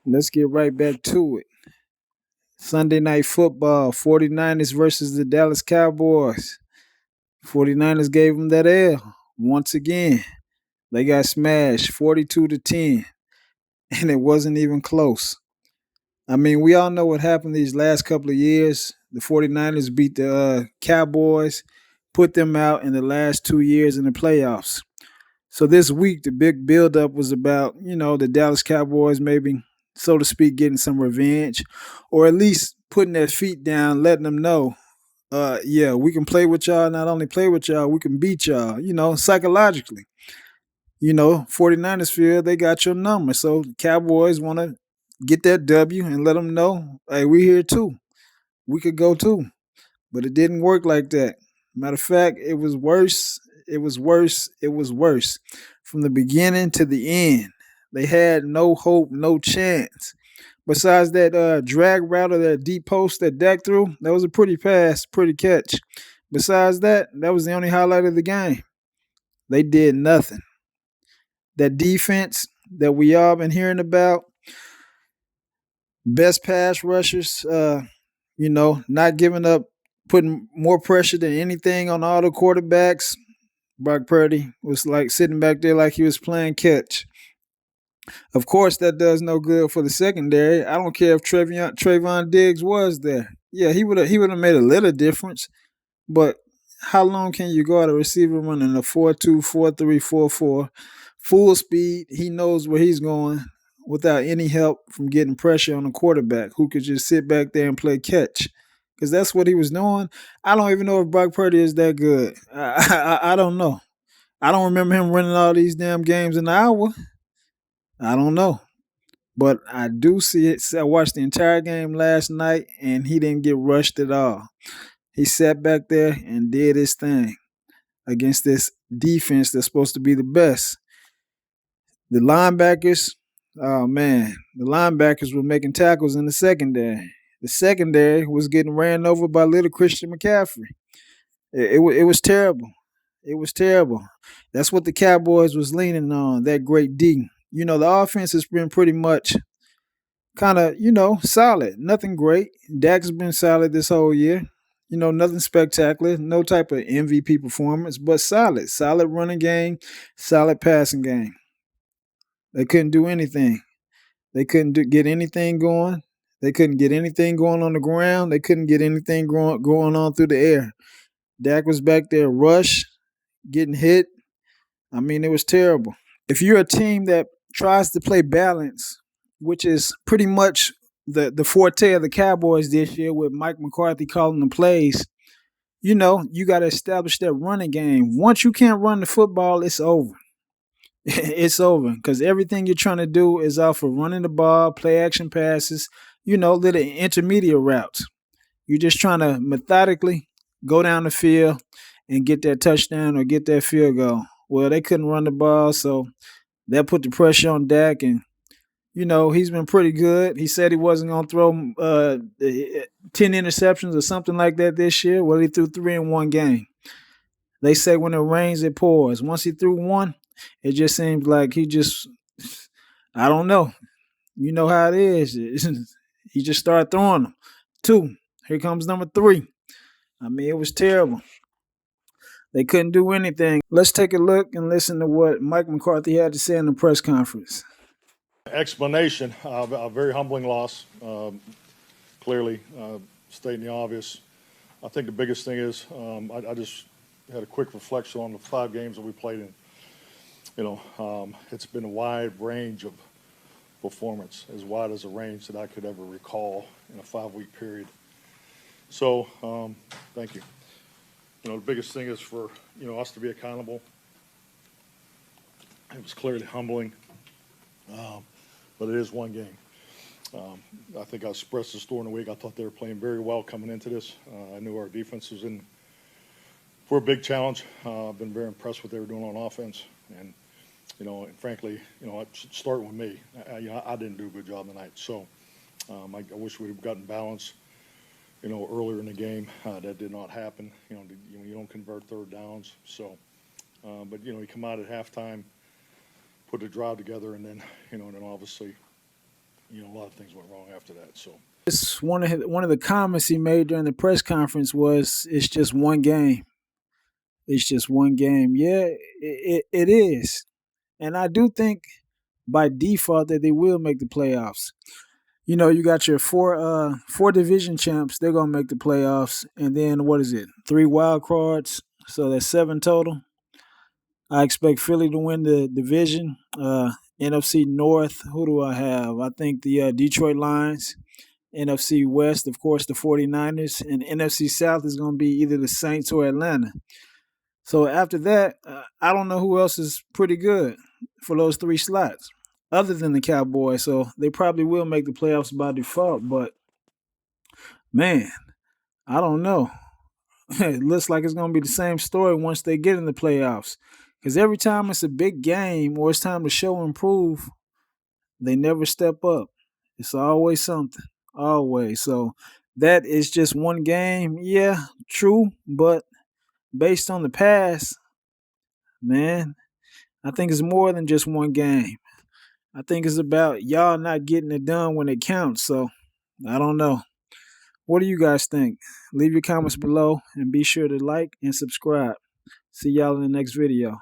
Let's get right back to it. Sunday night football, 49ers versus the Dallas Cowboys. 49ers gave them that L once again. They got smashed 42 to 10, and it wasn't even close. I mean, we all know what happened these last couple of years. The 49ers beat the Cowboys, put them out in the last 2 years in the playoffs. So this week, the big buildup was about, the Dallas Cowboys maybe, so to speak, getting some revenge, or at least putting their feet down, letting them know, yeah, we can play with y'all. Not only play with y'all, we can beat y'all, psychologically. 49ers feel they got your number. So the Cowboys want to get that W and let them know, hey, we here too. We could go too. But it didn't work like that. Matter of fact, it was worse. It was worse. It was worse. From the beginning to the end, they had no hope, no chance. Besides that drag route or that deep post that Dak threw, that was a pretty pass, pretty catch. Besides that, that was the only highlight of the game. They did nothing. That defense that we all been hearing about, best pass rushers, not giving up, putting more pressure than anything on all the quarterbacks. Brock Purdy was like sitting back there like he was playing catch. Of course, that does no good for the secondary. I don't care if Trayvon Diggs was there. Yeah, he would have made a little difference. But how long can you go at a receiver running a 4-2, 4-3, 4-4, full speed? He knows where he's going without any help from getting pressure on the quarterback who could just sit back there and play catch. Because that's what he was doing. I don't even know if Brock Purdy is that good. I don't know. I don't remember him running all these damn games in the hour. I don't know. But I do see it. I watched the entire game last night, and he didn't get rushed at all. He sat back there and did his thing against this defense that's supposed to be the best. The linebackers, oh man, the linebackers were making tackles in the secondary. The secondary was getting ran over by little Christian McCaffrey. It was terrible. It was terrible. That's what the Cowboys was leaning on, that great D. The offense has been pretty much kind of, solid. Nothing great. Dak's been solid this whole year. Nothing spectacular, no type of MVP performance, but solid. Solid running game, solid passing game. They couldn't do anything. They couldn't get anything going. They couldn't get anything going on the ground. They couldn't get anything going on through the air. Dak was back there, rush, getting hit. I mean, it was terrible. If you're a team that tries to play balance, which is pretty much the forte of the Cowboys this year with Mike McCarthy calling the plays, you got to establish that running game. Once you can't run the football, it's over. It's over because everything you're trying to do is off of running the ball, play action passes, little intermediate routes. You're just trying to methodically go down the field and get that touchdown or get that field goal. Well, they couldn't run the ball, so that put the pressure on Dak, and he's been pretty good. He said he wasn't going to throw 10 interceptions or something like that this year. Well, he threw 3 in one game. They say when it rains, it pours. Once he threw one, it just seems like I don't know. You know how it is. He just started throwing them. 2. Here comes number 3. I mean, it was terrible. They couldn't do anything. Let's take a look and listen to what Mike McCarthy had to say in the press conference. Explanation, a very humbling loss, clearly stating the obvious. I think the biggest thing is I just had a quick reflection on the 5 games that we played in. It's been a wide range of performance, as wide as a range that I could ever recall in a 5-week period. So, thank you. The biggest thing is for, us to be accountable. It was clearly humbling, but it is one game. I think I expressed this during the week. I thought they were playing very well coming into this. I knew our defense was in for a big challenge. I've been very impressed with what they were doing on offense. And, and frankly, it should start with me. I didn't do a good job tonight. So I wish we'd have gotten balance, earlier in the game. That did not happen. You don't convert third downs. So, but, you come out at halftime, put a drive together, and then, and then obviously a lot of things went wrong after that. So It's one of the comments he made during the press conference was, "It's just one game. It's just one game." Yeah, it is, and I do think by default that they will make the playoffs. You got your four division champs. They're gonna make the playoffs, and then what is it? Three wild cards. So that's seven total. I expect Philly to win the division. NFC North. Who do I have? I think the Detroit Lions. NFC West, of course, the 49ers. And NFC South is going to be either the Saints or Atlanta. So after that, I don't know who else is pretty good for those three slots other than the Cowboys. So they probably will make the playoffs by default. But man, I don't know. It looks like it's going to be the same story once they get in the playoffs. Because every time it's a big game or it's time to show and prove, they never step up. It's always something. Always. So that is just one game. Yeah, true. But based on the past, man, I think it's more than just one game. I think it's about y'all not getting it done when it counts. So I don't know. What do you guys think? Leave your comments below and be sure to like and subscribe. See y'all in the next video.